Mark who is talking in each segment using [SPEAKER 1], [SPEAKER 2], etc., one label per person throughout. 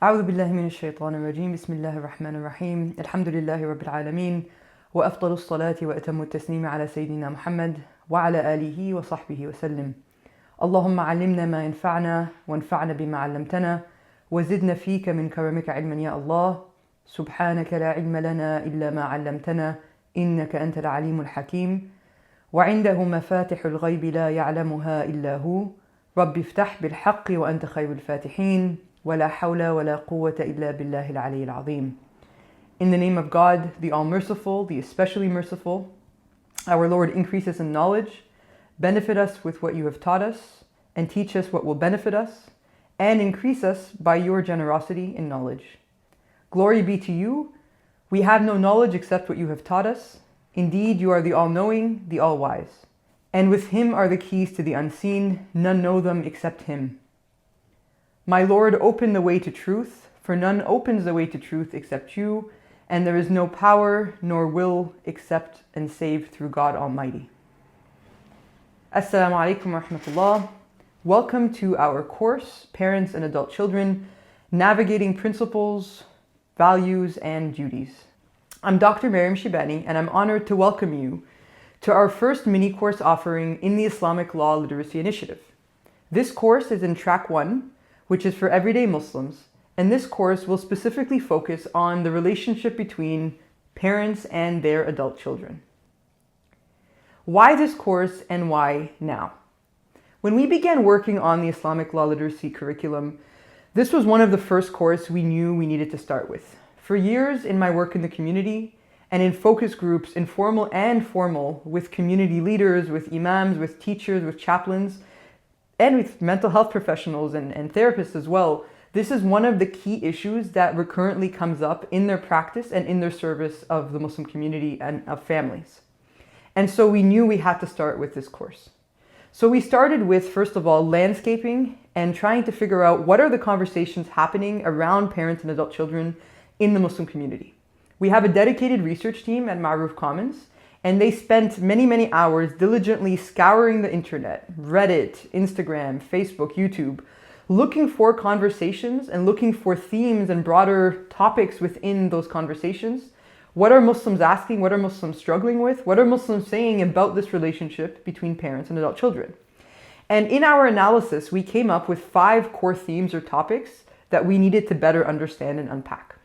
[SPEAKER 1] أعوذ بالله من الشيطان الرجيم بسم الله الرحمن الرحيم الحمد لله رب العالمين وأفضل الصلاة وأتم التسليم على سيدنا محمد وعلى آله وصحبه وسلم. اللهم علمنا ما ينفعنا وانفعنا بما علمتنا وزدنا فيك من كرمك علما يا الله. سبحانك لا علم لنا إلا ما علمتنا إنك أنت العليم الحكيم وعنده مفاتح الغيب لا يعلمها إلا هو. رب افتح بالحق وأنت خير الفاتحين ولا حول ولا قوة إلا بالله العلي العظيم. In the name of God, the All-Merciful, the Especially Merciful, our Lord, increase us in knowledge, benefit us with what you have taught us, and teach us what will benefit us, and increase us by your generosity in knowledge. Glory be to you. We have no knowledge except what you have taught us. Indeed, you are the all-knowing, the all-wise. And with him are the keys to the unseen. None know them except him. My Lord, open the way to truth, for none opens the way to truth except you, and there is no power nor will except and save through God Almighty. Assalamu alaikum wa rahmatullah. Welcome to our course, Parents and Adult Children, Navigating Principles, Values, and Duties. I'm Dr. Maryam Shibani, and I'm honored to welcome you to our first mini-course offering in the Islamic Law Literacy Initiative. This course is in Track 1, which is for everyday Muslims, and this course will specifically focus on the relationship between parents and their adult children. Why this course and why now? When we began working on the Islamic Law Literacy curriculum, this was one of the first courses we knew we needed to start with. For years in my work in the community and in focus groups, informal and formal, with community leaders, with imams, with teachers, with chaplains, and with mental health professionals and therapists as well, this is one of the key issues that recurrently comes up in their practice and in their service of the Muslim community and of families. And so we knew we had to start with this course. So we started with, first of all, landscaping and trying to figure out what are the conversations happening around parents and adult children in the Muslim community. We have a dedicated research team at Ma'ruf Commons, and they spent many hours diligently scouring the internet, Reddit, Instagram, Facebook, YouTube, looking for conversations and looking for themes and broader topics within those conversations. What are Muslims asking? What are Muslims struggling with? What are Muslims saying about this relationship between parents and adult children? And in our analysis, we came up with 5 core themes or topics that we needed to better understand and unpack.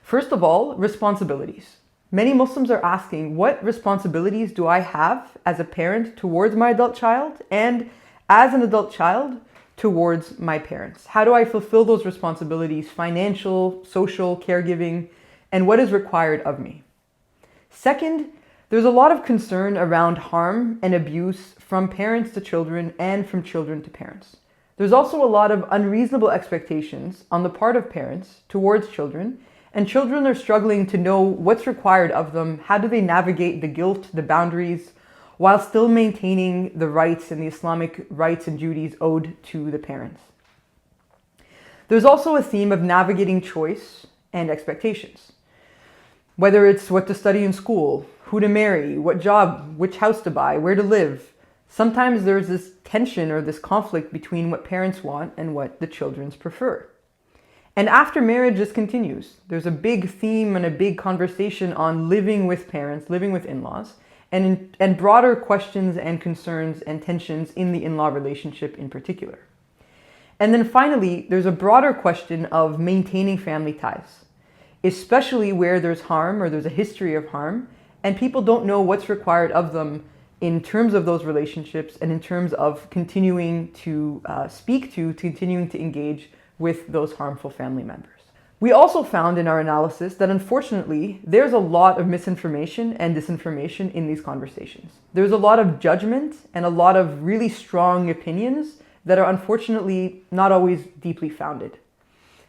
[SPEAKER 1] First of all, responsibilities. Many Muslims are asking, what responsibilities do I have as a parent towards my adult child and as an adult child towards my parents? How do I fulfill those responsibilities, financial, social, caregiving, and what is required of me? Second, there's a lot of concern around harm and abuse from parents to children and from children to parents. There's also a lot of unreasonable expectations on the part of parents towards children, and children are struggling to know what's required of them, how do they navigate the guilt, the boundaries, while still maintaining the rights and the Islamic rights and duties owed to the parents. There's also a theme of navigating choice and expectations. Whether it's what to study in school, who to marry, what job, which house to buy, where to live, sometimes there's this tension or this conflict between what parents want and what the children prefer. And after marriage, this continues. There's a big theme and a big conversation on living with parents, living with in-laws, and broader questions and concerns and tensions in the in-law relationship in particular. And then finally, there's a broader question of maintaining family ties, especially where there's harm or there's a history of harm, and people don't know what's required of them in terms of those relationships and in terms of continuing to continuing to engage with those harmful family members. We also found in our analysis that unfortunately, there's a lot of misinformation and disinformation in these conversations. There's a lot of judgment and a lot of really strong opinions that are unfortunately not always deeply founded.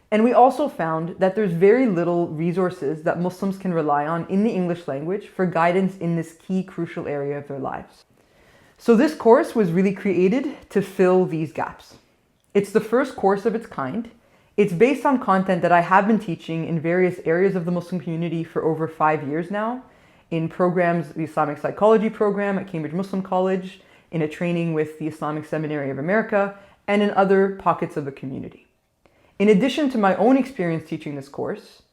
[SPEAKER 1] And we also found that there's very little resources that Muslims can rely on in the English language for guidance in this key crucial area of their lives. So this course was really created to fill these gaps. It's the first course of its kind. It's based on content that I have been teaching in various areas of the Muslim community for over 5 years now, in programs, the Islamic Psychology program at Cambridge Muslim College, in a training with the Islamic Seminary of America, and in other pockets of the community. In addition to my own experience teaching this course,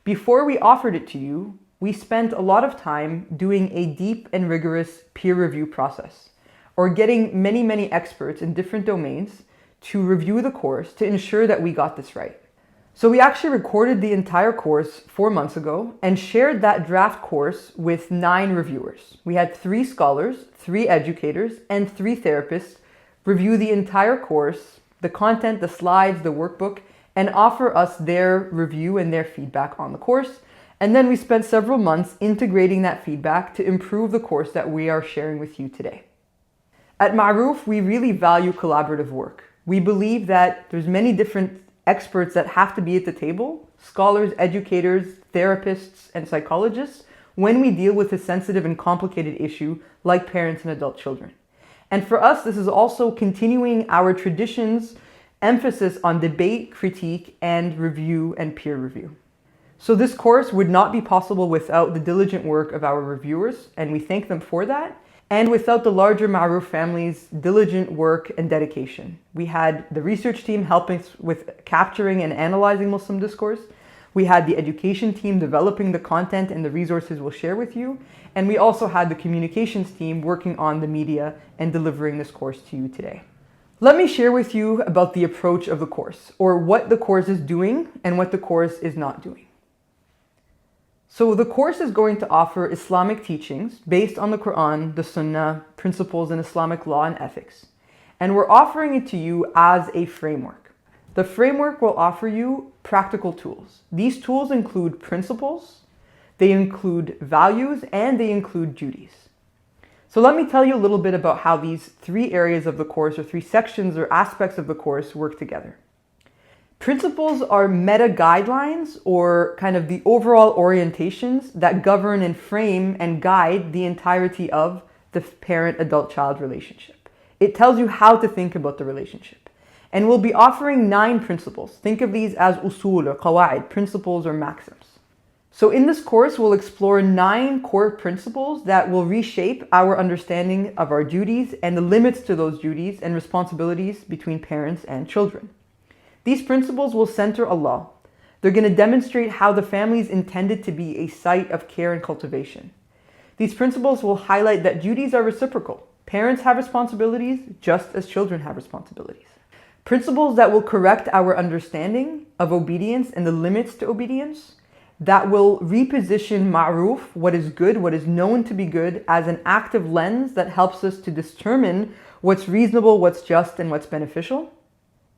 [SPEAKER 1] before we offered it to you, we spent a lot of time doing a deep and rigorous peer review process, or getting many experts in different domains to review the course to ensure that we got this right. So we actually recorded the entire course 4 months ago and shared that draft course with 9 reviewers. We had 3 scholars, 3 educators, and 3 therapists review the entire course, the content, the slides, the workbook, and offer us their review and their feedback on the course. And then we spent several months integrating that feedback to improve the course that we are sharing with you today. At Ma'roof, we really value collaborative work. We believe that there's many different experts that have to be at the table, scholars, educators, therapists, and psychologists, when we deal with a sensitive and complicated issue like parents and adult children. And for us, this is also continuing our tradition's emphasis on debate, critique, and review and peer review. So this course would not be possible without the diligent work of our reviewers, and we thank them for that, and without the larger Ma'roof family's diligent work and dedication. We had the research team helping with capturing and analyzing Muslim discourse. We had the education team developing the content and the resources we'll share with you. And we also had the communications team working on the media and delivering this course to you today. Let me share with you about the approach of the course, or what the course is doing and what the course is not doing. So the course is going to offer Islamic teachings based on the Quran, the Sunnah, principles in Islamic law and ethics. And we're offering it to you as a framework. The framework will offer you practical tools. These tools include principles, they include values, and they include duties. So let me tell you a little bit about how these 3 areas of the course, or 3 sections or aspects of the course, work together. Principles are meta guidelines, or kind of the overall orientations that govern and frame and guide the entirety of the parent-adult-child relationship. It tells you how to think about the relationship. And we'll be offering 9 principles. Think of these as usul or qawa'id, principles or maxims. So in this course, we'll explore 9 core principles that will reshape our understanding of our duties and the limits to those duties and responsibilities between parents and children. These principles will center Allah. They're going to demonstrate how the family is intended to be a site of care and cultivation. These principles will highlight that duties are reciprocal. Parents have responsibilities just as children have responsibilities. Principles that will correct our understanding of obedience and the limits to obedience, that will reposition Ma'roof, what is good, what is known to be good, as an active lens that helps us to determine what's reasonable, what's just, and what's beneficial.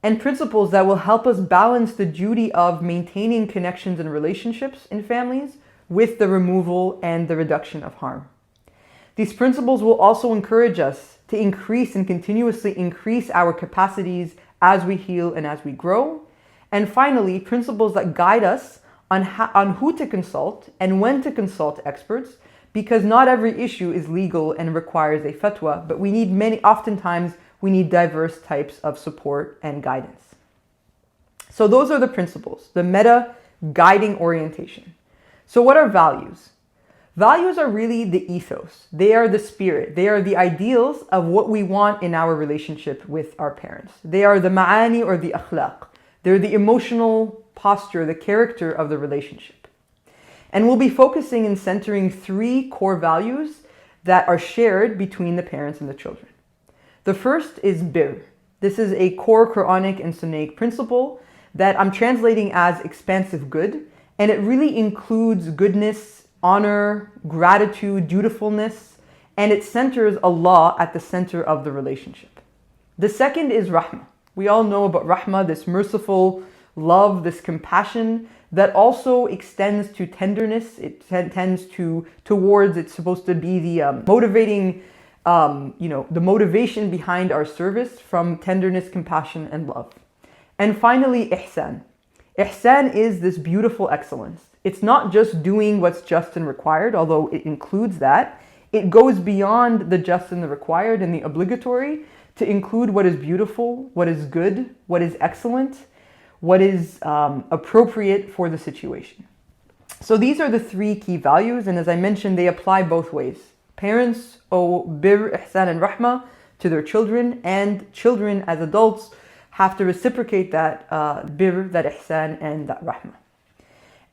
[SPEAKER 1] And principles that will help us balance the duty of maintaining connections and relationships in families with the removal and the reduction of harm. These principles will also encourage us to increase and continuously increase our capacities as we heal and as we grow. And finally, principles that guide us on who to consult and when to consult experts, because not every issue is legal and requires a fatwa, but oftentimes we need diverse types of support and guidance. So those are the principles, the meta guiding orientation. So what are values? Values are really the ethos. They are the spirit. They are the ideals of what we want in our relationship with our parents. They are the ma'ani or the akhlaq. They're the emotional posture, the character of the relationship. And we'll be focusing and centering 3 core values that are shared between the parents and the children. The first is Birr. This is a core Quranic and Sunnaic principle that I'm translating as expansive good, and it really includes goodness, honor, gratitude, dutifulness, and it centers Allah at the center of the relationship. The second is Raḥma. We all know about Raḥma, this merciful love, this compassion that also extends to tenderness. It tends towards, it's supposed to be the motivating the motivation behind our service from tenderness, compassion, and love. And finally, Iḥsān. Iḥsān is this beautiful excellence. It's not just doing what's just and required, although it includes that. It goes beyond the just and the required and the obligatory to include what is beautiful, what is good, what is excellent, what is appropriate for the situation. So these are the 3 key values, and as I mentioned, they apply both ways. Parents owe Birr, Iḥsān, and Raḥma to their children, and children as adults have to reciprocate that birr, that Iḥsān, and that Raḥma.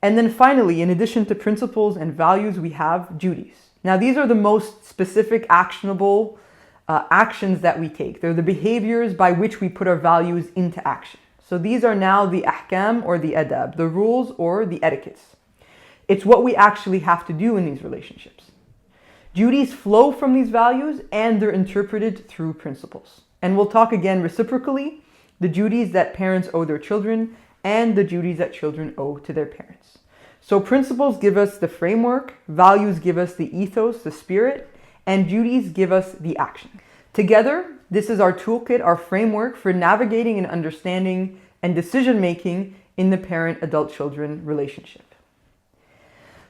[SPEAKER 1] And then finally, in addition to principles and values, we have duties. Now, these are the most specific, actionable actions that we take. They're the behaviors by which we put our values into action. So these are now the ahkam or the adab, the rules or the etiquettes. It's what we actually have to do in these relationships. Duties flow from these values and they're interpreted through principles. And we'll talk again reciprocally, the duties that parents owe their children and the duties that children owe to their parents. So principles give us the framework, values give us the ethos, the spirit, and duties give us the action. Together, this is our toolkit, our framework for navigating and understanding and decision-making in the parent-adult-children relationship.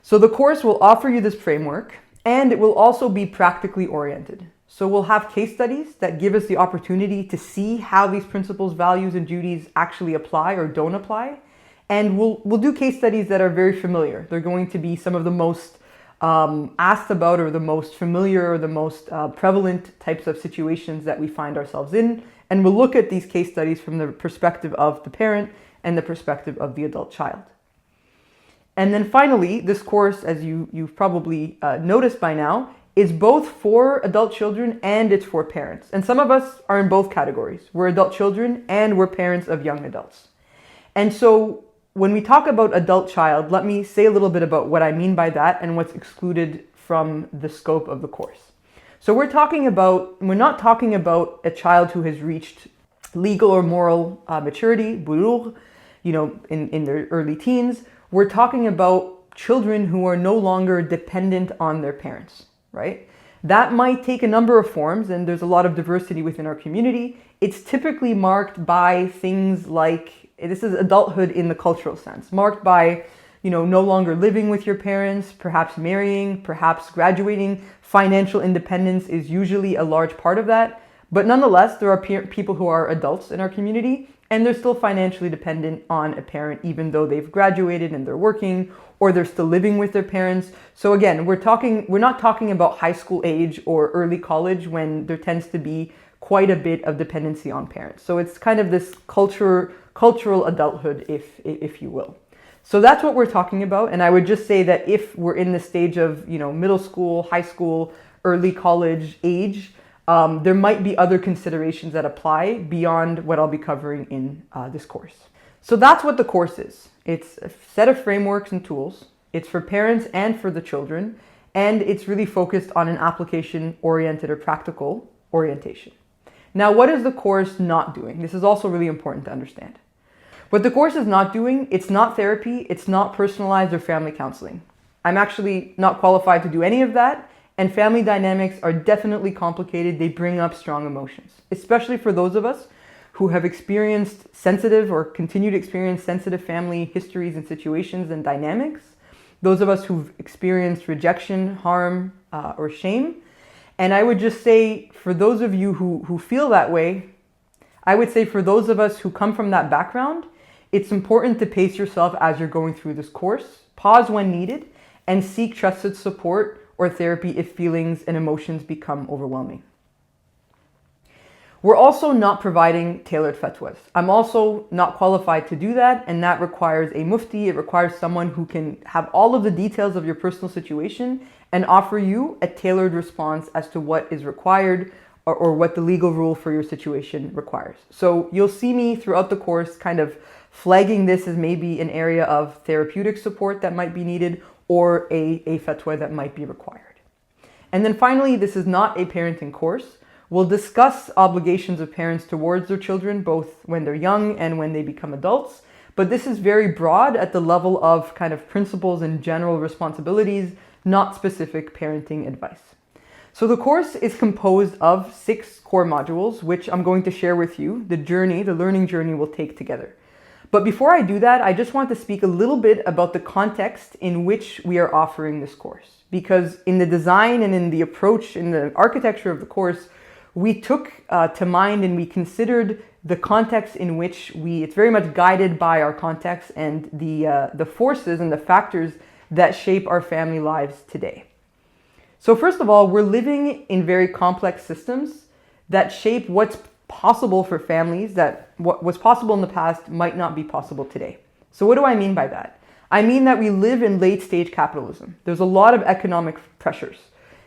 [SPEAKER 1] So the course will offer you this framework, and it will also be practically oriented. So we'll have case studies that give us the opportunity to see how these principles, values, and duties actually apply or don't apply. And we'll do case studies that are very familiar. They're going to be some of the most asked about or the most familiar or the most prevalent types of situations that we find ourselves in. And we'll look at these case studies from the perspective of the parent and the perspective of the adult child. And then finally, this course, as you've probably noticed by now, is both for adult children and it's for parents. And some of us are in both categories. We're adult children and we're parents of young adults. And so when we talk about adult child, let me say a little bit about what I mean by that and what's excluded from the scope of the course. So we're not talking about a child who has reached legal or moral maturity, bulugh, in their early teens. We're talking about children who are no longer dependent on their parents, right? That might take a number of forms, and there's a lot of diversity within our community. It's typically marked by things like, this is adulthood in the cultural sense, marked by, no longer living with your parents, perhaps marrying, perhaps graduating. Financial independence is usually a large part of that. But nonetheless, there are people who are adults in our community and they're still financially dependent on a parent, even though they've graduated and they're working or they're still living with their parents. So again, we're not talking about high school age or early college when there tends to be quite a bit of dependency on parents. So it's kind of this cultural adulthood, if you will. So that's what we're talking about. And I would just say that if we're in the stage of, middle school, high school, early college age, there might be other considerations that apply beyond what I'll be covering in this course. So that's what the course is. It's a set of frameworks and tools. It's for parents and for the children. And it's really focused on an application-oriented or practical orientation. Now, what is the course not doing? This is also really important to understand. What the course is not doing, it's not therapy, it's not personalized or family counseling. I'm actually not qualified to do any of that, and family dynamics are definitely complicated. They bring up strong emotions, especially for those of us who have experienced sensitive or continue to experience sensitive family histories and situations and dynamics, those of us who've experienced rejection, harm, or shame. And I would just say, for those of you who feel that way, I would say for those of us who come from that background, it's important to pace yourself as you're going through this course, pause when needed, and seek trusted support or therapy if feelings and emotions become overwhelming. We're also not providing tailored fatwas. I'm also not qualified to do that, and that requires a mufti. It requires someone who can have all of the details of your personal situation and offer you a tailored response as to what is required or what the legal rule for your situation requires. So you'll see me throughout the course kind of flagging this as maybe an area of therapeutic support that might be needed or a fatwa that might be required. And then finally, this is not a parenting course. We'll discuss obligations of parents towards their children, both when they're young and when they become adults. But this is very broad at the level of kind of principles and general responsibilities, not specific parenting advice. So the course is composed of 6 core modules, which I'm going to share with you, the learning journey we'll take together. But before I do that, I just want to speak a little bit about the context in which we are offering this course. Because in the design and in the approach, in the architecture of the course, we took to mind and we considered the context in which it's very much guided by our context and the forces and the factors that shape our family lives today. So first of all, we're living in very complex systems that shape what's possible for families that what was possible in the past might not be possible today. So what do I mean by that? I mean that we live in late stage capitalism. There's a lot of economic pressures.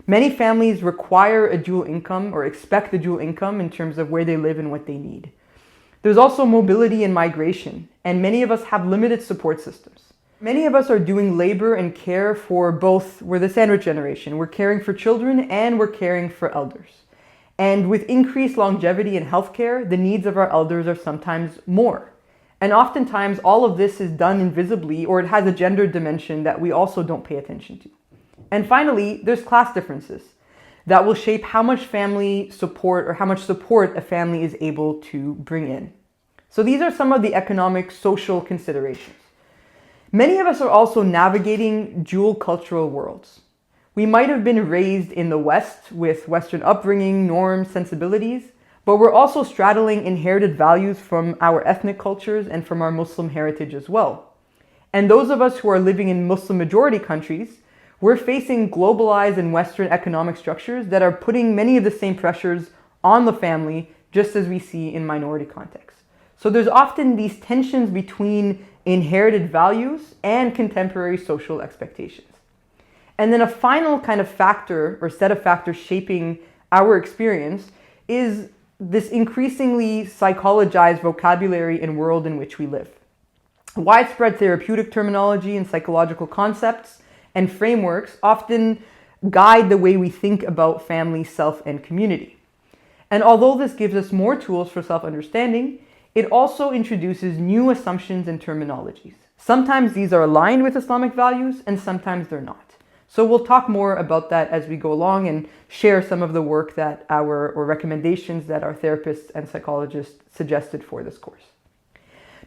[SPEAKER 1] Many families require a dual income or expect a dual income in terms of where they live and what they need. There's also mobility and migration, and many of us have limited support systems. Many of us are doing labor and care for both. We're the sandwich generation. We're caring for children and we're caring for elders. And with increased longevity in healthcare, the needs of our elders are sometimes more. And oftentimes all of this is done invisibly, or it has a gender dimension that we also don't pay attention to. And finally, there's class differences that will shape how much family support or how much support a family is able to bring in. So these are some of the economic, social considerations. Many of us are also navigating dual cultural worlds. We might have been raised in the West with Western upbringing, norms, sensibilities, but we're also straddling inherited values from our ethnic cultures and from our Muslim heritage as well. And those of us who are living in Muslim majority countries, we're facing globalized and Western economic structures that are putting many of the same pressures on the family, just as we see in minority contexts. So there's often these tensions between inherited values and contemporary social expectations. And then a final kind of factor or set of factors shaping our experience is this increasingly psychologized vocabulary and world in which we live. Widespread therapeutic terminology and psychological concepts and frameworks often guide the way we think about family, self, and community. And although this gives us more tools for self-understanding, it also introduces new assumptions and terminologies. Sometimes these are aligned with Islamic values and sometimes they're not. So we'll talk more about that as we go along and share some of the work that or recommendations that our therapists and psychologists suggested for this course.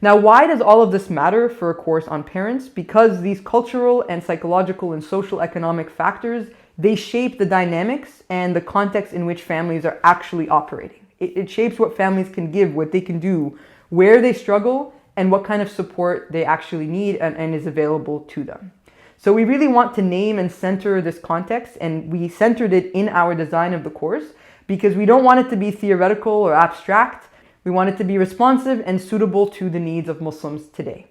[SPEAKER 1] Now, why does all of this matter for a course on parents? Because these cultural and psychological and social economic factors, they shape the dynamics and the context in which families are actually operating. It shapes what families can give, what they can do, where they struggle, and what kind of support they actually need and is available to them. So we really want to name and center this context, and we centered it in our design of the course because we don't want it to be theoretical or abstract. We want it to be responsive and suitable to the needs of Muslims today.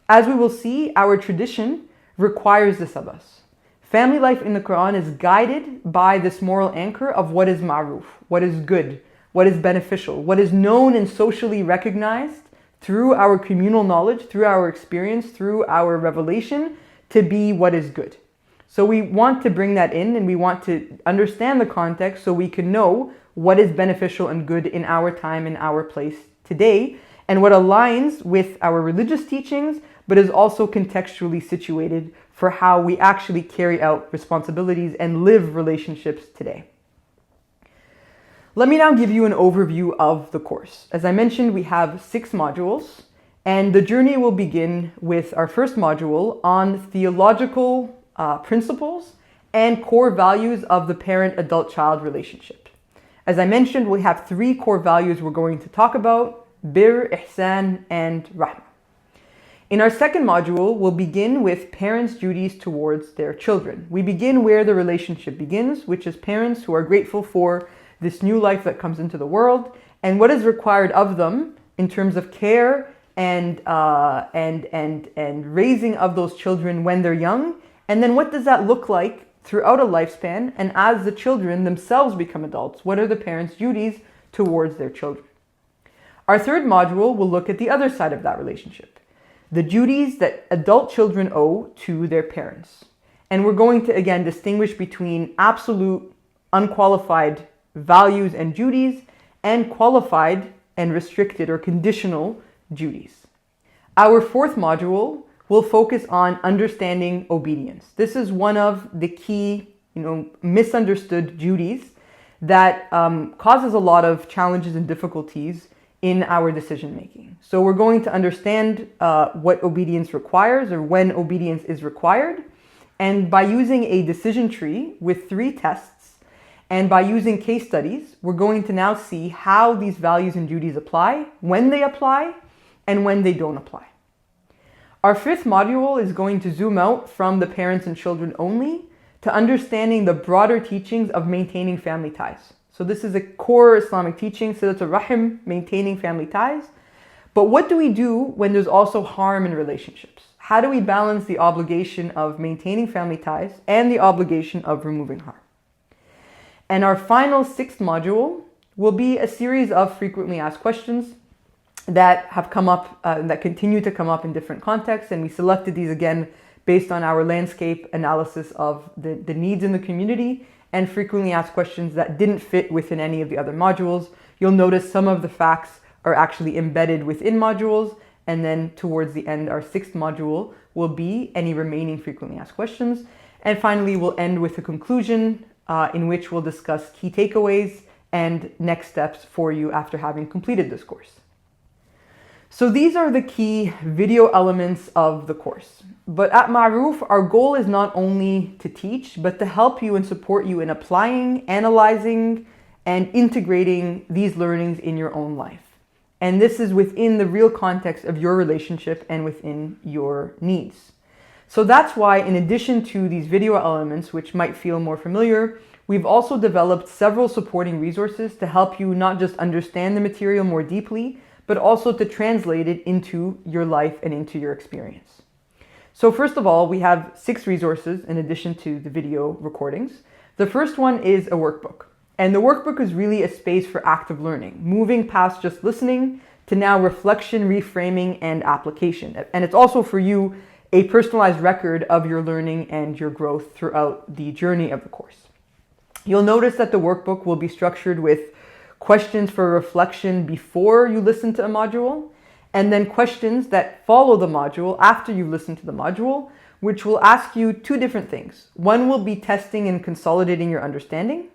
[SPEAKER 1] As we will see, our tradition requires this of us. Family life in the Quran is guided by this moral anchor of what is ma'ruf, what is good, what is beneficial, what is known and socially recognized through our communal knowledge, through our experience, through our revelation, to be what is good. So we want to bring that in and we want to understand the context so we can know what is beneficial and good in our time and our place today and what aligns with our religious teachings but is also contextually situated for how we actually carry out responsibilities and live relationships today. Let me now give you an overview of the course. As I mentioned, we have 6 modules. And the journey will begin with our first module on theological principles and core values of the parent-adult-child relationship. As I mentioned, we have 3 core values we're going to talk about: Birr, Iḥsān, and Raḥma. In our second module, we'll begin with parents' duties towards their children. We begin where the relationship begins, which is parents who are grateful for this new life that comes into the world and what is required of them in terms of care and raising of those children when they're young, and then what does that look like throughout a lifespan, and as the children themselves become adults, what are the parents' duties towards their children? Our third module will look at the other side of that relationship, the duties that adult children owe to their parents. And we're going to again distinguish between absolute, unqualified values and duties and qualified and restricted or conditional duties. Our fourth module will focus on understanding obedience. This is one of the key, misunderstood duties that causes a lot of challenges and difficulties in our decision making. So we're going to understand what obedience requires or when obedience is required. And by using a decision tree with 3 tests and by using case studies, we're going to now see how these values and duties apply, when they apply, and when they don't apply. Our fifth module is going to zoom out from the parents and children only to understanding the broader teachings of maintaining family ties. So this is a core Islamic teaching, silatul rahim, maintaining family ties. But what do we do when there's also harm in relationships? How do we balance the obligation of maintaining family ties and the obligation of removing harm? And our final 6th module will be a series of frequently asked questions that have come up, that continue to come up in different contexts. And we selected these again based on our landscape analysis of the needs in the community and frequently asked questions that didn't fit within any of the other modules. You'll notice some of the facts are actually embedded within modules. And then towards the end, our 6th module will be any remaining frequently asked questions. And finally, we'll end with a conclusion in which we'll discuss key takeaways and next steps for you after having completed this course. So these are the key video elements of the course. But at Ma'roof, our goal is not only to teach, but to help you and support you in applying, analyzing, and integrating these learnings in your own life. And this is within the real context of your relationship and within your needs. So that's why, in addition to these video elements, which might feel more familiar, we've also developed several supporting resources to help you not just understand the material more deeply, but also to translate it into your life and into your experience. So first of all, we have 6 resources in addition to the video recordings. The first one is a workbook. And the workbook is really a space for active learning, moving past just listening to now reflection, reframing, and application. And it's also for you a personalized record of your learning and your growth throughout the journey of the course. You'll notice that the workbook will be structured with questions for reflection before you listen to a module, and then questions that follow the module after you listen to the module, which will ask you 2 different things. One will be testing and consolidating your understanding,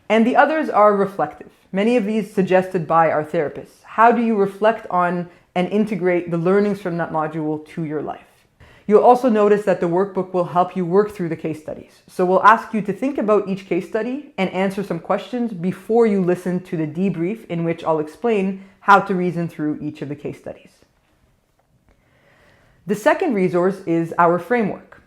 [SPEAKER 1] and the others are reflective. Many of these suggested by our therapists. How do you reflect on and integrate the learnings from that module to your life? You'll also notice that the workbook will help you work through the case studies. So we'll ask you to think about each case study and answer some questions before you listen to the debrief, in which I'll explain how to reason through each of the case studies. The second resource is our framework.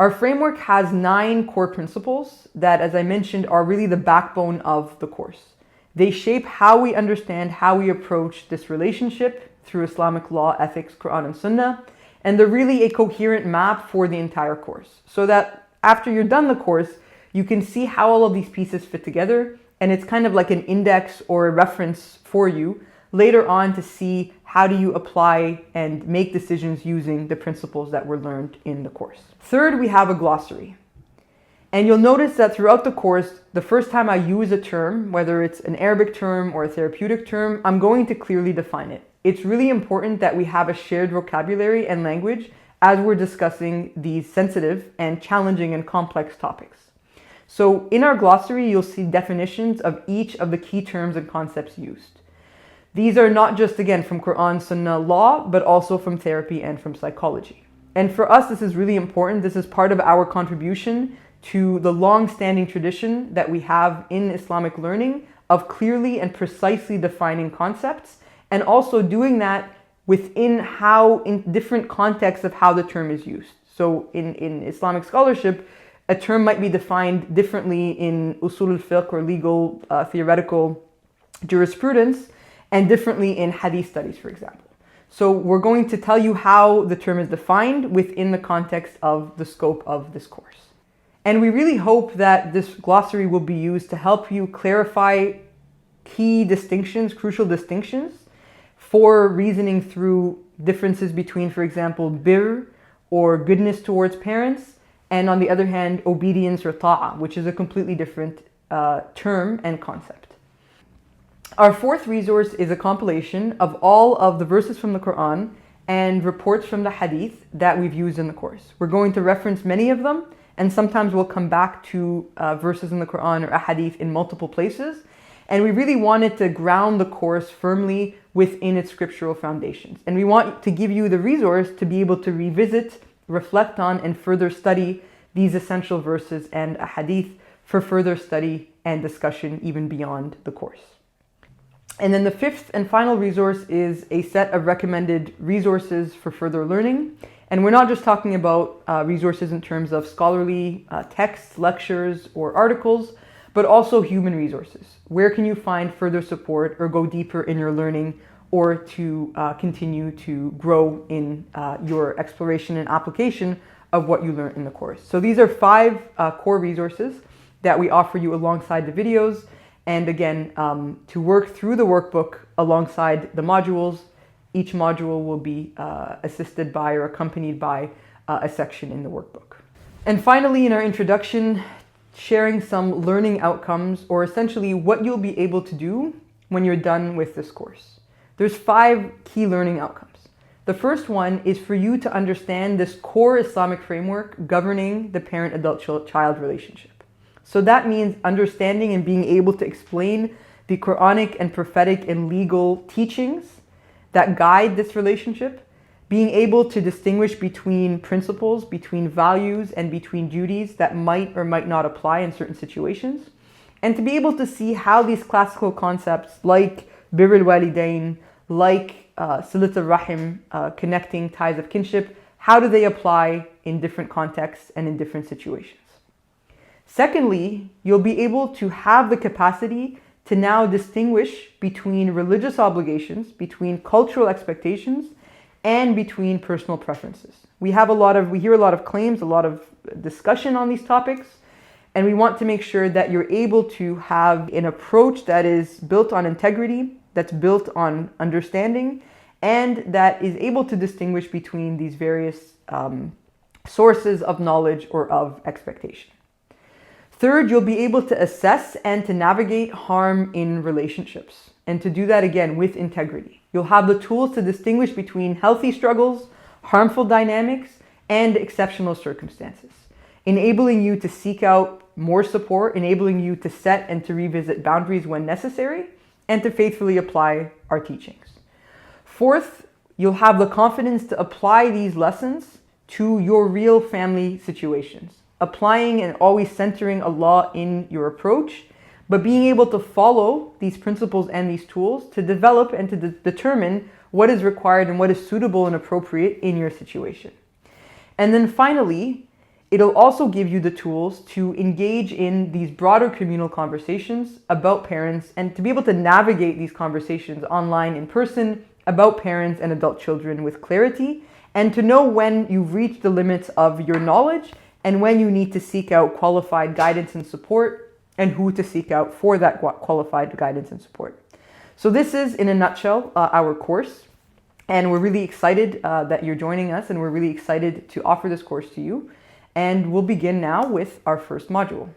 [SPEAKER 1] Our framework has 9 core principles that, as I mentioned, are really the backbone of the course. They shape how we understand, how we approach this relationship through Islamic law, ethics, Quran, and Sunnah. And they're really a coherent map for the entire course, so that after you're done the course, you can see how all of these pieces fit together, and it's kind of like an index or a reference for you later on to see how do you apply and make decisions using the principles that were learned in the course. Third, we have a glossary. And you'll notice that throughout the course, the first time I use a term, whether it's an Arabic term or a therapeutic term, I'm going to clearly define it. It's really important that we have a shared vocabulary and language as we're discussing these sensitive and challenging and complex topics. So in our glossary, you'll see definitions of each of the key terms and concepts used. These are not just, again, from Quran, Sunnah, law, but also from therapy and from psychology. And for us, this is really important. This is part of our contribution to the long-standing tradition that we have in Islamic learning of clearly and precisely defining concepts, and also doing that within how, in different contexts of how the term is used. So in Islamic scholarship, a term might be defined differently in usul al-fiqh or legal theoretical jurisprudence, and differently in hadith studies, for example. So we're going to tell you how the term is defined within the context of the scope of this course. And we really hope that this glossary will be used to help you clarify key distinctions, crucial distinctions, for reasoning through differences between, for example, birr or goodness towards parents, and on the other hand, obedience or ta'ah, which is a completely different term and concept. Our fourth resource is a compilation of all of the verses from the Quran and reports from the hadith that we've used in the course. We're going to reference many of them, and sometimes we'll come back to verses in the Quran or a hadith in multiple places. And we really wanted to ground the course firmly within its scriptural foundations. And we want to give you the resource to be able to revisit, reflect on, and further study these essential verses and a hadith for further study and discussion even beyond the course. And then the fifth and final resource is a set of recommended resources for further learning. And we're not just talking about resources in terms of scholarly texts, lectures, or articles, but also human resources. Where can you find further support or go deeper in your learning, or to continue to grow in your exploration and application of what you learned in the course. So these are 5 core resources that we offer you alongside the videos, and again, to work through the workbook alongside the modules. Each module will be assisted by or accompanied by a section in the workbook. And finally, in our introduction, sharing some learning outcomes, or essentially what you'll be able to do when you're done with this course. There's 5 key learning outcomes. The first one is for you to understand this core Islamic framework governing the parent-adult-child relationship. So that means understanding and being able to explain the Quranic and prophetic and legal teachings that guide this relationship, being able to distinguish between principles, between values, and between duties that might or might not apply in certain situations, and to be able to see how these classical concepts like Birr al-Walidain, like Silat al-Rahim, connecting ties of kinship, how do they apply in different contexts and in different situations. Secondly, you'll be able to have the capacity to now distinguish between religious obligations, between cultural expectations, and between personal preferences. We hear a lot of claims, a lot of discussion on these topics, and we want to make sure that you're able to have an approach that is built on integrity, that's built on understanding, and that is able to distinguish between these various sources of knowledge or of expectation. Third, you'll be able to assess and to navigate harm in relationships, and to do that again with integrity. You'll have the tools to distinguish between healthy struggles, harmful dynamics, and exceptional circumstances, enabling you to seek out more support, enabling you to set and to revisit boundaries when necessary, and to faithfully apply our teachings. Fourth, you'll have the confidence to apply these lessons to your real family situations, applying and always centering Allah in your approach, but being able to follow these principles and these tools to develop and to determine what is required and what is suitable and appropriate in your situation. And then finally, it'll also give you the tools to engage in these broader communal conversations about parents, and to be able to navigate these conversations online, in person, about parents and adult children with clarity, and to know when you've reached the limits of your knowledge and when you need to seek out qualified guidance and support, and who to seek out for that qualified guidance and support. So this is, in a nutshell, our course. And we're really excited that you're joining us, and we're really excited to offer this course to you. And we'll begin now with our first module.